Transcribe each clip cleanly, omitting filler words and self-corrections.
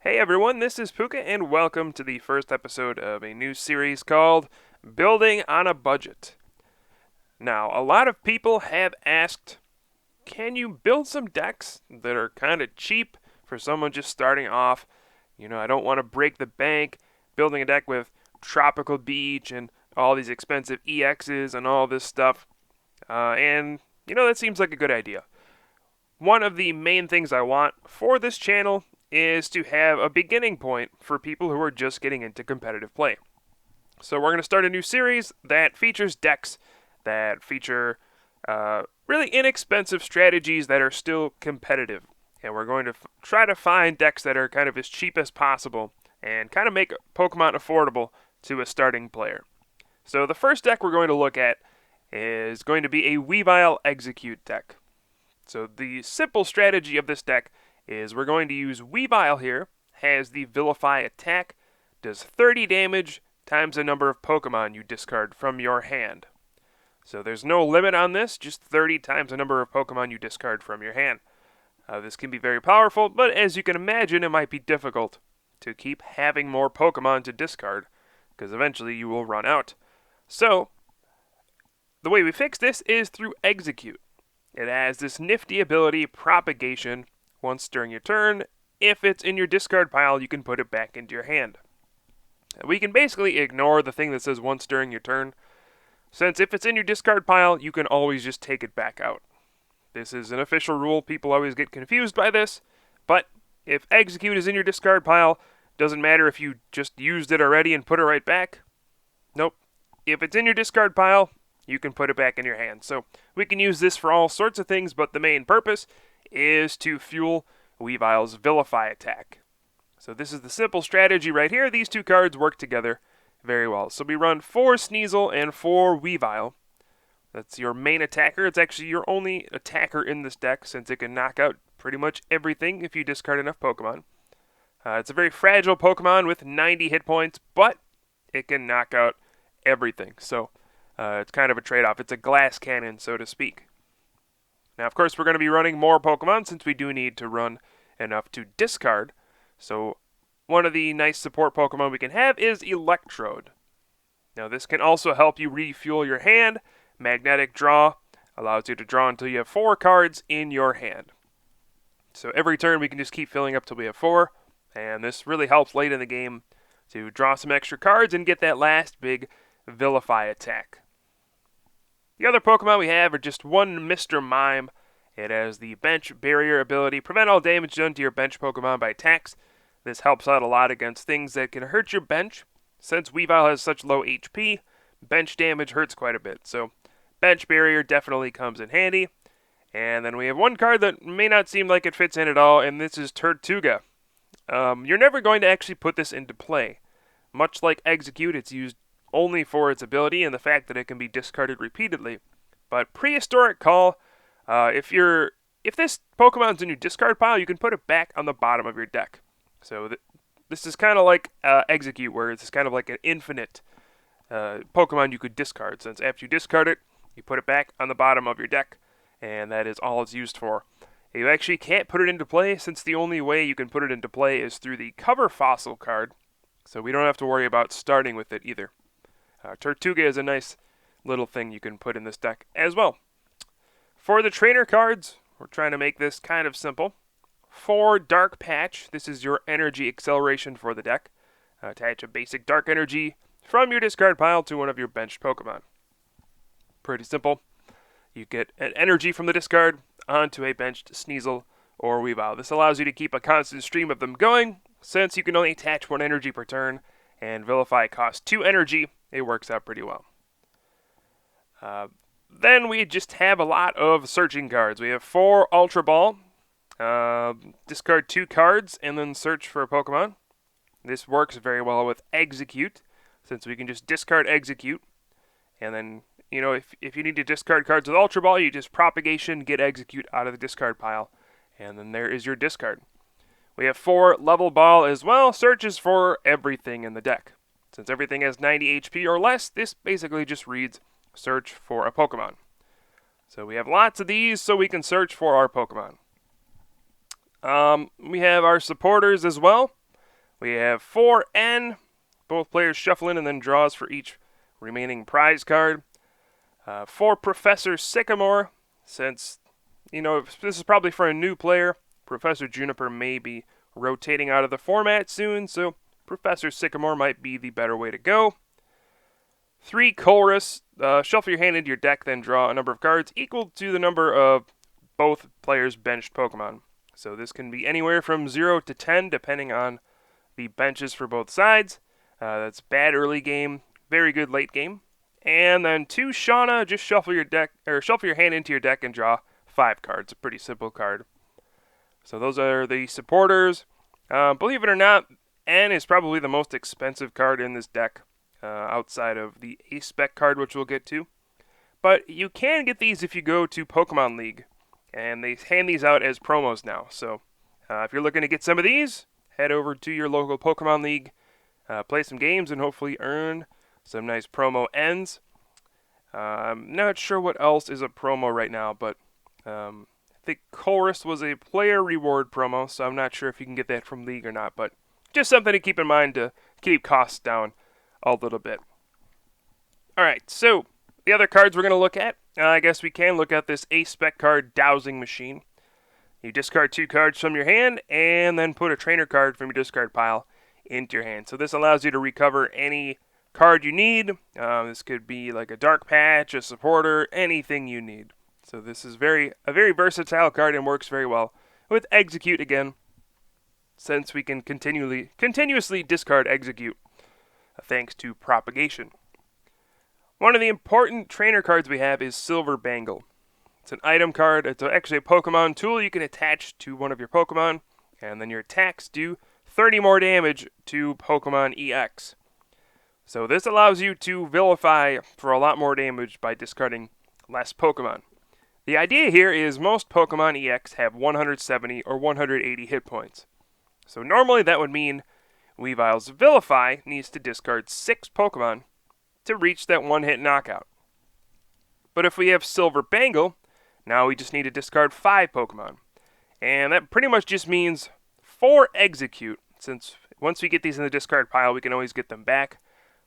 Hey everyone, this is Pooka, and welcome to the first episode of a new series called Building on a Budget. Now, a lot of people have asked, can you build some decks that are kind of cheap for someone just starting off? I don't want to break the bank building a deck with Tropical Beach and all these expensive EXs and all this stuff. That seems like a good idea. One of the main things I want for this channel is to have a beginning point for people who are just getting into competitive play. So we're going to start a new series that features decks that feature really inexpensive strategies that are still competitive. And we're going to try to find decks that are kind of as cheap as possible and kind of make Pokemon affordable to a starting player. So the first deck we're going to look at is going to be a Weavile Exeggcute deck. So the simple strategy of this deck is we're going to use Weavile here, has the Vilify attack, does 30 damage times the number of Pokemon you discard from your hand. So there's no limit on this, just 30 times the number of Pokemon you discard from your hand. This can be very powerful, but as you can imagine, it might be difficult to keep having more Pokemon to discard, because eventually you will run out. So, the way we fix this is through Exeggcute. It has this nifty ability, Propagation. Once during your turn, if it's in your discard pile, you can put it back into your hand. We can basically ignore the thing that says once during your turn, since if it's in your discard pile, you can always just take it back out. This is an official rule. People always get confused by this, but if Exeggcute is in your discard pile, doesn't matter if you just used it already and put it right back. Nope. If it's in your discard pile, you can put it back in your hand. So we can use this for all sorts of things, but the main purpose is to fuel Weavile's Vilify attack. So this is the simple strategy right here. These two cards work together very well. So we run 4 Sneasel and 4 Weavile. That's your main attacker. It's actually your only attacker in this deck, since it can knock out pretty much everything if you discard enough Pokemon. It's a very fragile Pokemon with 90 hit points, but it can knock out everything. So it's kind of a trade-off. It's a glass cannon, so to speak. Now, of course, we're going to be running more Pokemon since we do need to run enough to discard. So one of the nice support Pokemon we can have is Electrode. Now, this can also help you refuel your hand. Magnetic Draw allows you to draw until you have 4 cards in your hand. So every turn we can just keep filling up till we have 4. And this really helps late in the game to draw some extra cards and get that last big Vilify attack. The other Pokemon we have are just one Mr. Mime. It has the Bench Barrier ability. Prevent all damage done to your bench Pokemon by attacks. This helps out a lot against things that can hurt your bench. Since Weavile has such low HP, bench damage hurts quite a bit. So Bench Barrier definitely comes in handy. And then we have one card that may not seem like it fits in at all, and this is Turtuga. You're never going to actually put this into play. Much like Exeggcute, it's used only for its ability and the fact that it can be discarded repeatedly. But Prehistoric Call, if this Pokemon's in your discard pile, you can put it back on the bottom of your deck. So this is kind of like Exeggcute, where it's kind of like an infinite Pokemon you could discard. Since after you discard it, you put it back on the bottom of your deck, and that is all it's used for. You actually can't put it into play, since the only way you can put it into play is through the Cover Fossil card, so we don't have to worry about starting with it either. Turtuga is a nice little thing you can put in this deck as well. For the trainer cards, we're trying to make this kind of simple. For Dark Patch, this is your energy acceleration for the deck. Attach a basic Dark Energy from your discard pile to one of your benched Pokemon. Pretty simple. You get an energy from the discard onto a benched Sneasel or Weavile. This allows you to keep a constant stream of them going, since you can only attach 1 energy per turn, and Vilify costs 2 energy. It works out pretty well. Then we just have a lot of searching cards. We have 4 Ultra Ball. Discard 2 cards and then search for a Pokemon. This works very well with Exeggcute, since we can just discard Exeggcute. And then, if you need to discard cards with Ultra Ball, you just Propagation, get Exeggcute out of the discard pile. And then there is your discard. We have 4 Level Ball as well. Searches for everything in the deck. Since everything has 90 HP or less, this basically just reads search for a Pokemon. So we have lots of these so we can search for our Pokemon. We have our supporters as well. We have 4N. Both players shuffle in and then draws for each remaining prize card. 4 Professor Sycamore. Since, this is probably for a new player, Professor Juniper may be rotating out of the format soon, so Professor Sycamore might be the better way to go. 3 Colrus. Shuffle your hand into your deck, then draw a number of cards equal to the number of both players' benched Pokemon. So this can be anywhere from 0 to 10, depending on the benches for both sides. That's bad early game, very good late game. And then 2 Shauna. Just shuffle your hand into your deck and draw 5 cards. A pretty simple card. So those are the supporters. Believe it or not, N is probably the most expensive card in this deck, outside of the A-Spec card, which we'll get to. But you can get these if you go to Pokemon League, and they hand these out as promos now. So if you're looking to get some of these, head over to your local Pokemon League, play some games, and hopefully earn some nice promo Ns. I'm not sure what else is a promo right now, but I think Chorus was a player reward promo, so I'm not sure if you can get that from League or not, but just something to keep in mind to keep costs down a little bit. Alright, so the other cards we're going to look at, I guess we can look at this A-Spec card, Dowsing Machine. You discard 2 cards from your hand, and then put a trainer card from your discard pile into your hand. So this allows you to recover any card you need. This could be like a Dark Patch, a supporter, anything you need. So this is a very versatile card and works very well with Exeggcute again, since we can continuously discard Exeggcute thanks to propagation. One of the important trainer cards we have is Silver Bangle. It's an item card. It's actually a Pokemon tool you can attach to one of your Pokemon, and then your attacks do 30 more damage to Pokemon EX. So this allows you to vilify for a lot more damage by discarding less Pokemon. The idea here is most Pokemon EX have 170 or 180 hit points. So normally that would mean Weavile's Vilify needs to discard 6 Pokemon to reach that one-hit knockout. But if we have Silver Bangle, now we just need to discard 5 Pokemon. And that pretty much just means 4 Exeggcute, since once we get these in the discard pile, we can always get them back.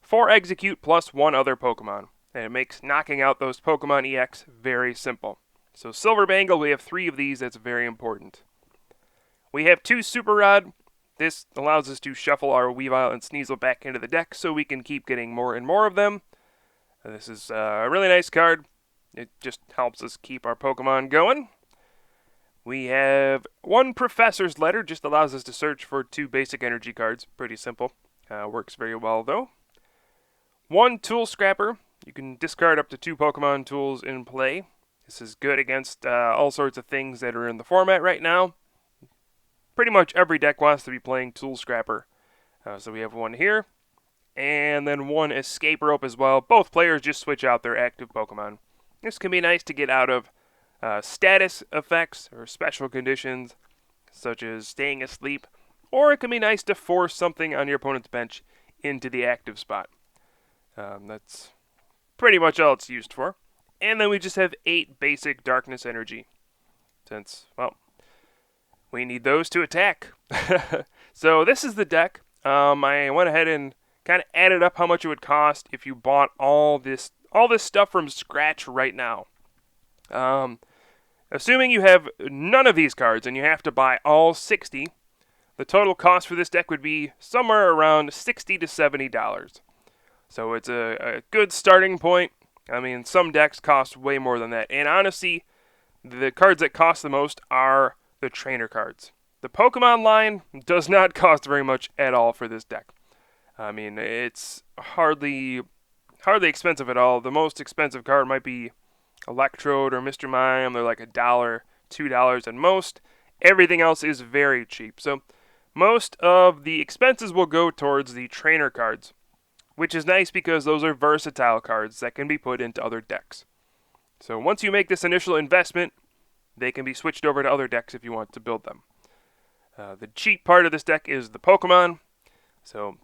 4 Exeggcute plus 1 other Pokemon. And it makes knocking out those Pokemon EX very simple. So Silver Bangle, we have 3 of these. That's very important. We have 2 Super Rod. This allows us to shuffle our Weavile and Sneasel back into the deck so we can keep getting more and more of them. This is a really nice card. It just helps us keep our Pokemon going. We have 1 Professor's Letter. Just allows us to search for 2 basic energy cards. Pretty simple. Works very well, though. 1 Tool Scrapper. You can discard up to 2 Pokemon tools in play. This is good against all sorts of things that are in the format right now. Pretty much every deck wants to be playing Tool Scrapper. So we have 1 here. And then 1 Escape Rope as well. Both players just switch out their active Pokemon. This can be nice to get out of status effects or special conditions, such as staying asleep. Or it can be nice to force something on your opponent's bench into the active spot. That's pretty much all it's used for. And then we just have 8 basic Darkness Energy. Since, well, we need those to attack. So this is the deck. I went ahead and kind of added up how much it would cost if you bought all this stuff from scratch right now. Assuming you have none of these cards and you have to buy all 60, the total cost for this deck would be somewhere around $60 to $70. So it's a good starting point. I mean, some decks cost way more than that. And honestly, the cards that cost the most are the trainer cards. The Pokemon line does not cost very much at all for this deck. I mean, it's hardly expensive at all. The most expensive card might be Electrode or Mr. Mime. They're like $1, $2 at most. Everything else is very cheap. So most of the expenses will go towards the trainer cards, which is nice because those are versatile cards that can be put into other decks. So once you make this initial investment, they can be switched over to other decks if you want to build them. The cheap part of this deck is the Pokemon. So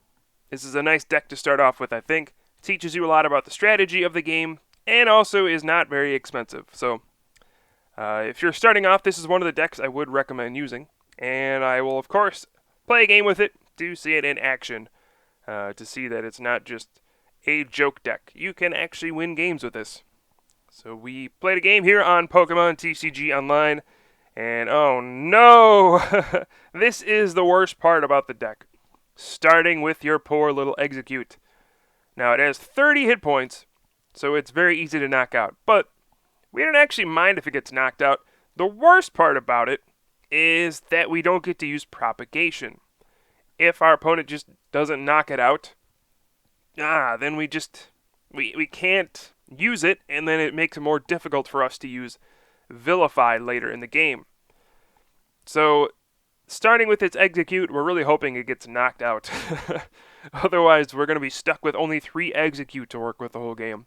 this is a nice deck to start off with, I think. Teaches you a lot about the strategy of the game, and also is not very expensive. So if you're starting off, this is one of the decks I would recommend using. And I will, of course, play a game with it, to see it in action, to see that it's not just a joke deck. You can actually win games with this. So we played a game here on Pokemon TCG Online, and oh no! This is the worst part about the deck. Starting with your poor little Exeggcute. Now it has 30 hit points, so it's very easy to knock out. But we don't actually mind if it gets knocked out. The worst part about it is that we don't get to use propagation. If our opponent just doesn't knock it out, then we can't use it, and then it makes it more difficult for us to use Vilify later in the game. So, starting with its Exeggcute, we're really hoping it gets knocked out. Otherwise, we're going to be stuck with only 3 Exeggcute to work with the whole game,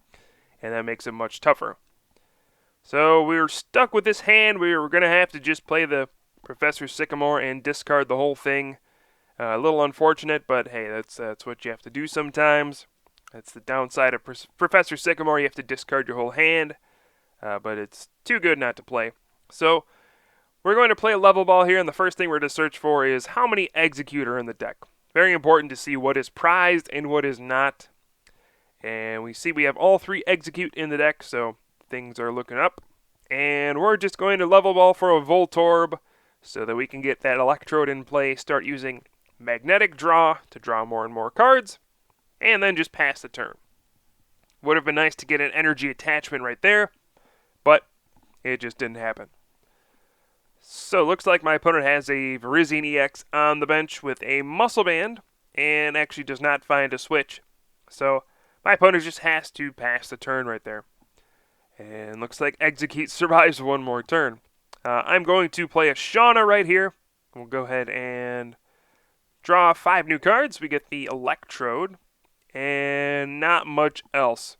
and that makes it much tougher. So, we're stuck with this hand. We're going to have to just play the Professor Sycamore and discard the whole thing. A little unfortunate, but hey, that's what you have to do sometimes. That's the downside of Professor Sycamore. You have to discard your whole hand, but it's too good not to play. So, we're going to play a level ball here, and the first thing we're going to search for is how many Exeggcute are in the deck. Very important to see what is prized and what is not. And we see we have all 3 Exeggcute in the deck, so things are looking up. And we're just going to level ball for a Voltorb so that we can get that Electrode in play, start using Magnetic Draw to draw more and more cards, and then just pass the turn. Would have been nice to get an energy attachment right there, but it just didn't happen. So looks like my opponent has a Virizion EX on the bench with a Muscle Band, and actually does not find a switch. So my opponent just has to pass the turn right there. And looks like Exeggcute survives one more turn. I'm going to play a Shauna right here. We'll go ahead and draw 5 new cards. We get the Electrode, and not much else.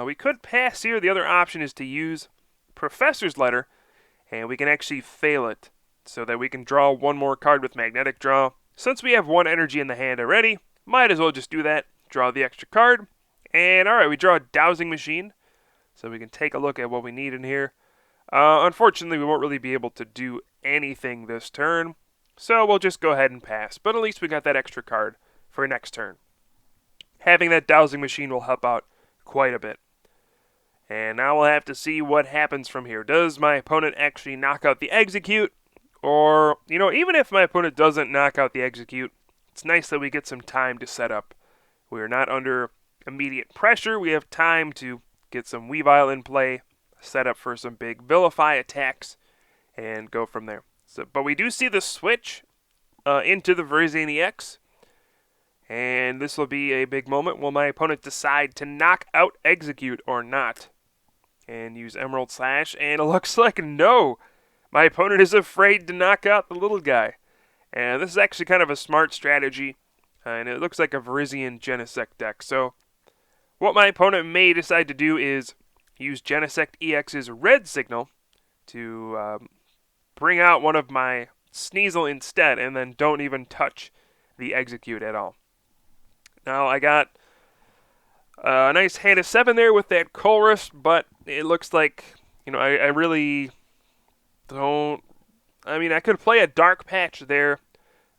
We could pass here. The other option is to use Professor's Letter, and we can actually fail it, so that we can draw 1 more card with Magnetic Draw. Since we have 1 energy in the hand already, might as well just do that. Draw the extra card, and alright, we draw a Dowsing Machine, so we can take a look at what we need in here. Unfortunately, we won't really be able to do anything this turn, so we'll just go ahead and pass. But at least we got that extra card for next turn. Having that Dowsing Machine will help out quite a bit. And now we'll have to see what happens from here. Does my opponent actually knock out the Exeggcute? Or, even if my opponent doesn't knock out the Exeggcute, it's nice that we get some time to set up. We're not under immediate pressure. We have time to get some Weavile in play, set up for some big Vilify attacks, and go from there. But we do see the switch into the Virizion EX. And this will be a big moment. Will my opponent decide to knock out Exeggcute or not? And use Emerald Slash, and it looks like no. My opponent is afraid to knock out the little guy. And this is actually kind of a smart strategy, and it looks like a Virizion Genesect deck. So what my opponent may decide to do is use Genesect EX's red signal to bring out one of my Sneasel instead, and then don't even touch the Exeggcute at all. Now I got a nice hand of 7 there with that Colress, but it looks like, I really don't... I could play a Dark Patch there,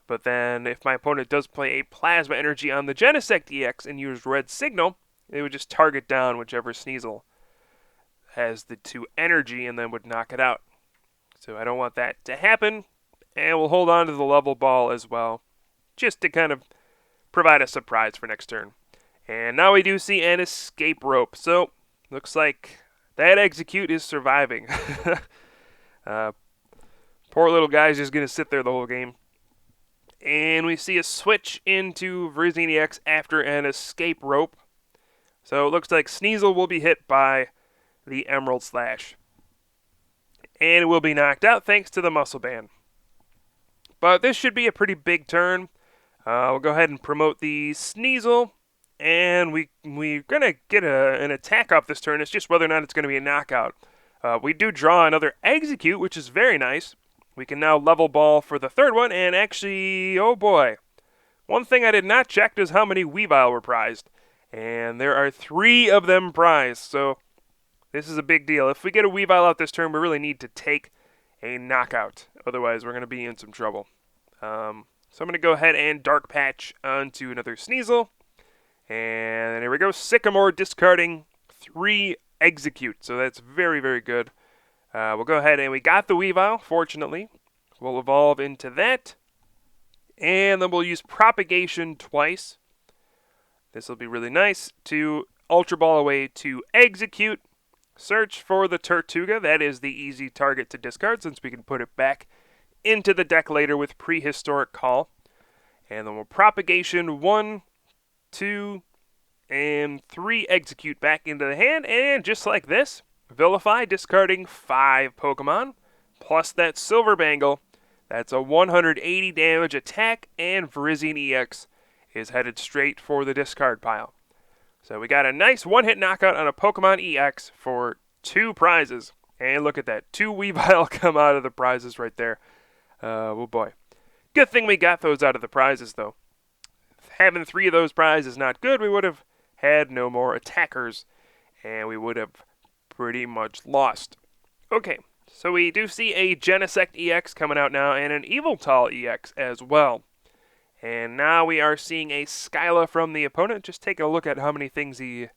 but then if my opponent does play a Plasma Energy on the Genesect EX and use Red Signal, it would just target down whichever Sneasel has the 2 energy and then would knock it out. So I don't want that to happen, and we'll hold on to the level ball as well, just to kind of provide a surprise for next turn. And now we do see an escape rope. So, looks like that Exeggcute is surviving. Poor little guy's just going to sit there the whole game. And we see a switch into Virizion EX after an escape rope. So, it looks like Sneasel will be hit by the Emerald Slash. And it will be knocked out thanks to the Muscle Band. But this should be a pretty big turn. We'll go ahead and promote the Sneasel. And we're going to get an attack off this turn. It's just whether or not it's going to be a knockout. We do draw another Exeggcute, which is very nice. We can now level ball for the third one. And actually, oh boy. One thing I did not check is how many Weavile were prized. And there are 3 of them prized. So this is a big deal. If we get a Weavile out this turn, we really need to take a knockout. Otherwise, we're going to be in some trouble. So I'm going to go ahead and Dark Patch onto another Sneasel. And here we go. Sycamore discarding 3 Exeggcute. So that's very, very good. We'll go ahead and we got the Weavile, fortunately. We'll evolve into that. And then we'll use Propagation twice. This will be really nice to Ultra Ball away to Exeggcute. Search for the Tortuga. That is the easy target to discard since we can put it back into the deck later with Prehistoric Call. And then we'll Propagation 1, 2, and 3 Exeggcute back into the hand. And just like this, Vilify discarding 5 Pokemon, plus that Silver Bangle. That's a 180 damage attack, and Virizion EX is headed straight for the discard pile. So we got a nice one-hit knockout on a Pokemon EX for 2 prizes. And look at that, 2 Weavile come out of the prizes right there. Oh boy. Good thing we got those out of the prizes, though. Having 3 of those prizes is not good. We would have had no more attackers, and we would have pretty much lost. Okay, so we do see a Genesect EX coming out now, and an Yveltal EX as well. And now we are seeing a Skyla from the opponent. Just take a look at how many things we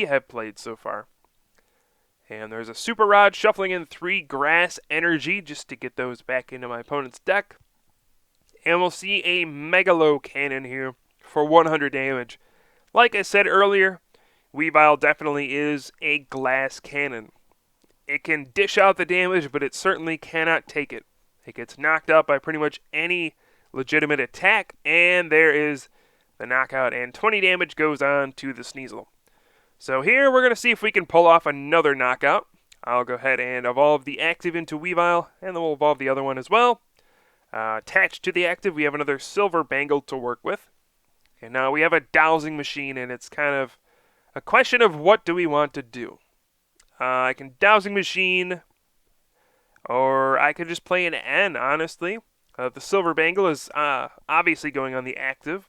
have played so far. And there's a Super Rod shuffling in 3 Grass Energy just to get those back into my opponent's deck. And we'll see a Megalo Cannon here for 100 damage. Like I said earlier, Weavile definitely is a glass cannon. It can dish out the damage, but it certainly cannot take it. It gets knocked out by pretty much any legitimate attack, and there is the knockout, and 20 damage goes on to the Sneasel. So here we're going to see if we can pull off another knockout. I'll go ahead and evolve the active into Weavile, and then we'll evolve the other one as well. Attached to the active, we have another Silver Bangle to work with. And now we have a Dowsing Machine, and it's kind of a question of what do we want to do. I can Dowsing Machine, or I could just play an N, honestly. The Silver Bangle is obviously going on the active.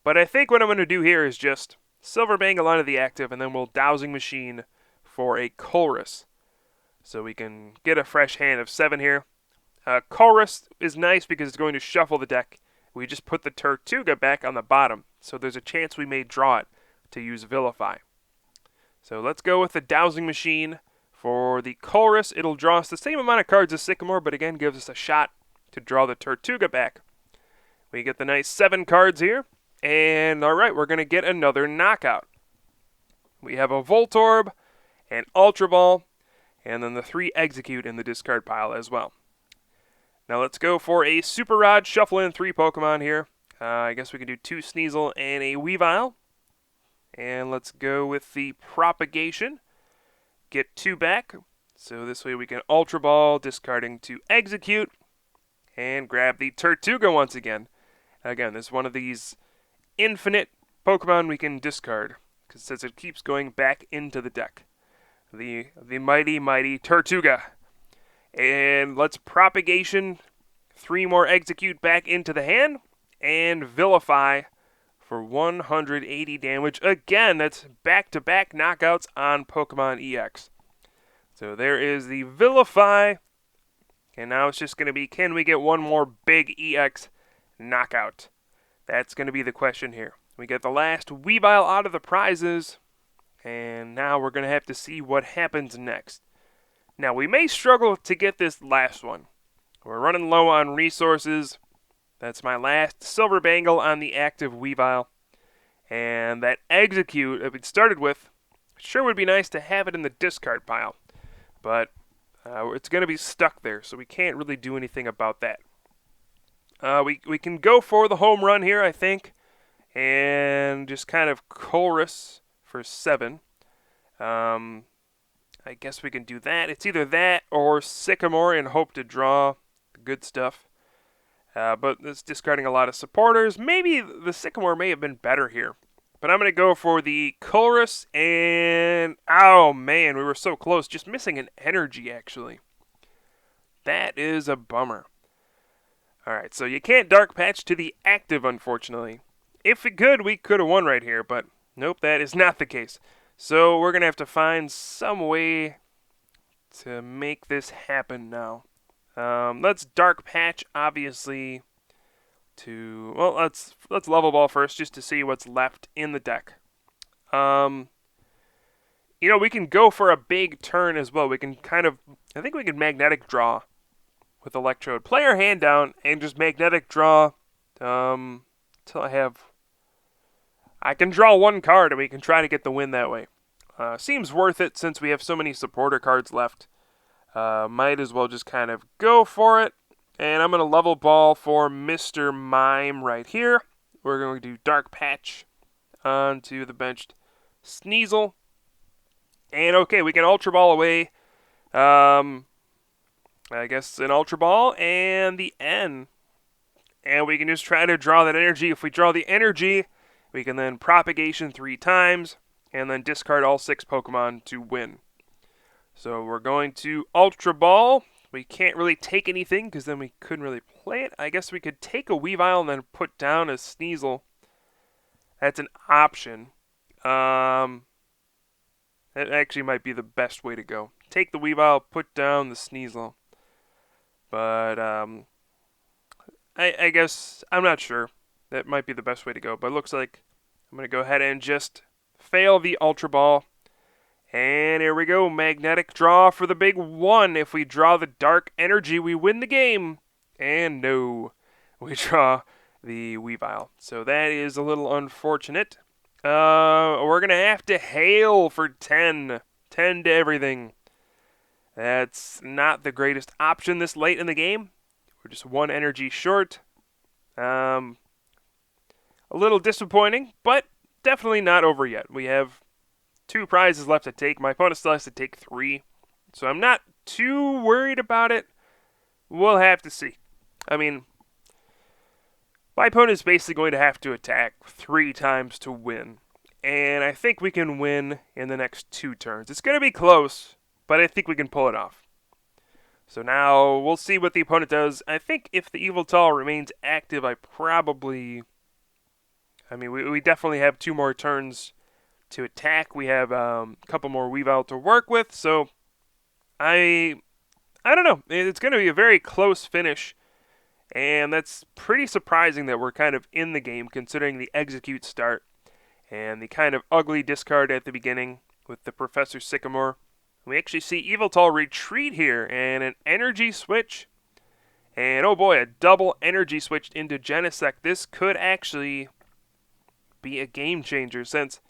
But I think what I'm going to do here is just Silver Bangle onto the active, and then we'll Dowsing Machine for a Colress. So we can get a fresh hand of 7 here. Colress is nice because it's going to shuffle the deck. We just put the Tortuga back on the bottom, so there's a chance we may draw it to use Vilify. So let's go with the Dowsing Machine for the Colress. It'll draw us the same amount of cards as Sycamore, but again gives us a shot to draw the Tortuga back. We get the nice 7 cards here. And alright, we're going to get another knockout. We have a Voltorb, an Ultra Ball, and then the 3 Exeggcute in the discard pile as well. Now let's go for a Super Rod, shuffle in 3 Pokemon here. I guess we can do 2 Sneasel and a Weavile. And let's go with the Propagation. Get 2 back. So this way we can Ultra Ball, discarding 2 Exeggcute, and grab the Tortuga once again. Again, this is one of these infinite Pokemon we can discard, because since it keeps going back into the deck. The mighty, mighty Tortuga. And let's Propagation 3 more Exeggcute back into the hand, and Vilify for 180 damage. Again, that's back-to-back knockouts on Pokemon EX. So there is the Vilify, and now it's just going to be, can we get one more big EX knockout? That's going to be the question here. We get the last Weavile out of the prizes, and now we're going to have to see what happens next. Now, we may struggle to get this last one. We're running low on resources. That's my last Silver Bangle on the active Weavile. And that Exeggcute that we started with, sure would be nice to have it in the discard pile. But it's going to be stuck there, so we can't really do anything about that. We can go for the home run here, I think, and just kind of Colress for 7. I guess we can do that. It's either that or Sycamore and hope to draw the good stuff. But it's discarding a lot of supporters. Maybe the Sycamore may have been better here. But I'm going to go for the Colress, and oh man, we were so close. Just missing an energy, actually. That is a bummer. Alright, so you can't Dark Patch to the active, unfortunately. If we could have won right here, but nope, that is not the case. So we're going to have to find some way to make this happen now. Let's Dark Patch, obviously, to, well, let's level ball first just to see what's left in the deck. We can go for a big turn as well. We can I think we can magnetic draw with Electrode. Play our hand down and just magnetic draw till I can draw one card and we can try to get the win that way. Seems worth it since we have so many supporter cards left. Might as well just kind of go for it. And I'm going to level ball for Mr. Mime right here. We're going to do Dark Patch onto the benched Sneasel. And okay, we can Ultra Ball away. I guess an Ultra Ball and the N. And we can just try to draw that energy. If we draw the energy, we can then Propagation 3 times. And then discard all 6 Pokemon to win. So we're going to Ultra Ball. We can't really take anything because then we couldn't really play it. I guess we could take a Weavile and then put down a Sneasel. That's an option. That actually might be the best way to go. Take the Weavile, put down the Sneasel. But I guess I'm not sure. That might be the best way to go. But it looks like I'm going to go ahead and just fail the Ultra Ball. And here we go, magnetic draw for the big one. If we draw the dark energy, we win the game. And no, we draw the Weavile. So that is a little unfortunate. We're going to have to hail for 10. 10 to everything. That's not the greatest option this late in the game. We're just 1 energy short. A little disappointing, but definitely not over yet. We have 2 prizes left to take. My opponent still has to take 3. So I'm not too worried about it. We'll have to see. I mean, my opponent is basically going to have to attack 3 times to win. And I think we can win in the next 2 turns. It's going to be close, but I think we can pull it off. So now we'll see what the opponent does. I think if the Yveltal remains active, we definitely have 2 more turns to attack. We have a couple more Weavile to work with, so I don't know. It's going to be a very close finish, and that's pretty surprising that we're kind of in the game considering the Exeggcute start and the kind of ugly discard at the beginning with the Professor Sycamore. We actually see Yveltal retreat here and an energy switch. And oh boy, a double energy switch into Genesect. This could actually be a game changer since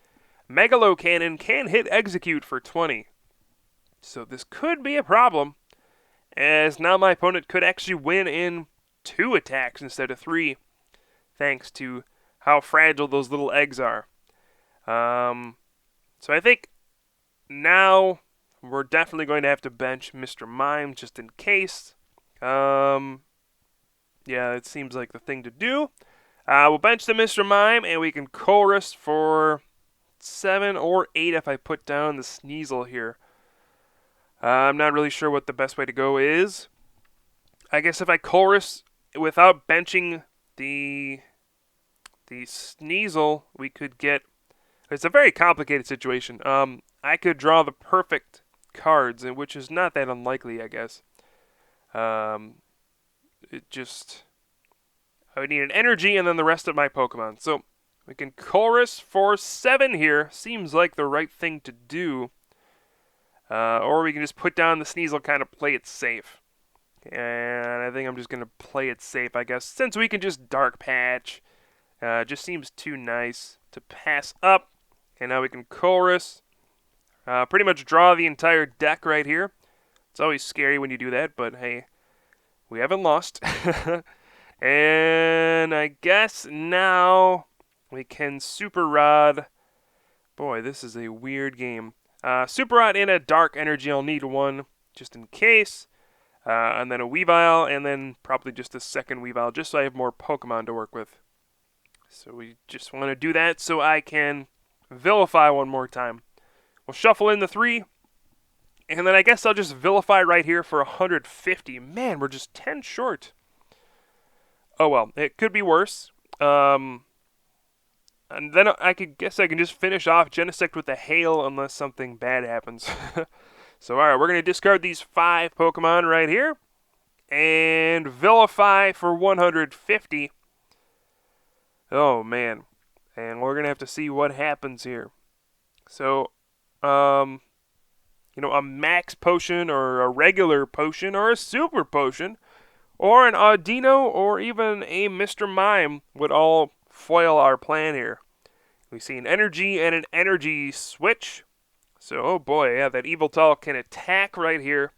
Megalo Cannon can hit Exeggcute for 20. So this could be a problem, as now my opponent could actually win in 2 attacks instead of 3, thanks to how fragile those little eggs are. So I think now we're definitely going to have to bench Mr. Mime just in case. Yeah, it seems like the thing to do. We'll bench the Mr. Mime, and we can chorus for 7 or 8 if I put down the Sneasel here. I'm not really sure what the best way to go is. I guess if I chorus without benching the Sneasel, we could get... It's a very complicated situation. I could draw the perfect cards, which is not that unlikely, I guess. I would need an energy and then the rest of my Pokemon. So we can chorus for 7 here. Seems like the right thing to do. Or we can just put down the Sneasel, kind of play it safe. And I think I'm just going to play it safe, I guess. Since we can just Dark Patch. Just seems too nice to pass up. And now we can chorus. Pretty much draw the entire deck right here. It's always scary when you do that, but hey, we haven't lost. And I guess now we can Super Rod. Boy, this is a weird game. Super Rod in a Dark Energy. I'll need 1 just in case. And then a Weavile, and then probably just a second Weavile, just so I have more Pokemon to work with. So we just want to do that so I can Vilify 1 more time. We'll shuffle in the 3. And then I guess I'll just Vilify right here for 150. Man, we're just 10 short. Oh well, it could be worse. And then I guess I can just finish off Genesect with a Hail unless something bad happens. So alright, we're going to discard these 5 Pokemon right here. And Vilify for 150. Oh man, and we're gonna have to see what happens here. So, um, a max potion or a regular potion or a super potion or an Audino or even a Mr. Mime would all foil our plan here. We see an energy and an energy switch. So, oh boy, yeah, that Weavile can attack right here.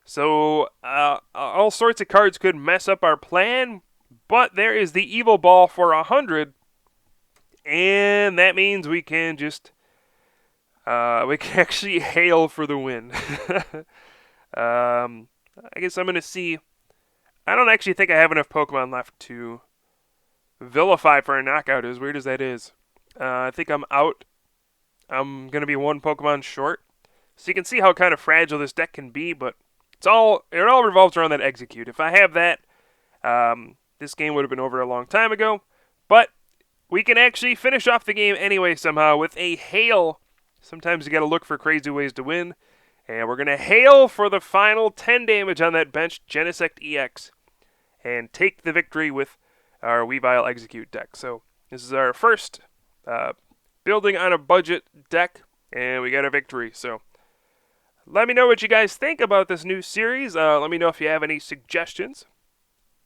So, all sorts of cards could mess up our plan, but there is the Evil Ball for 100, and that means we can just, we can actually hail for the win. I guess I'm going to see. I don't actually think I have enough Pokemon left to vilify for a knockout, as weird as that is. I think I'm out. I'm going to be one Pokemon short. So you can see how kind of fragile this deck can be, but it all revolves around that Exeggcute. If I have that, this game would have been over a long time ago. But we can actually finish off the game anyway somehow with a hail. Sometimes you got to look for crazy ways to win. And we're going to hail for the final 10 damage on that bench, Genesect EX, and take the victory with our Weavile Exeggcute deck. So this is our first building on a budget deck, and we got a victory. So let me know what you guys think about this new series. Let me know if you have any suggestions.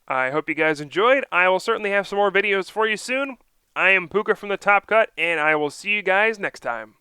I hope you guys enjoyed. I will certainly have some more videos for you soon. I am Pooka from the Top Cut, and I will see you guys next time.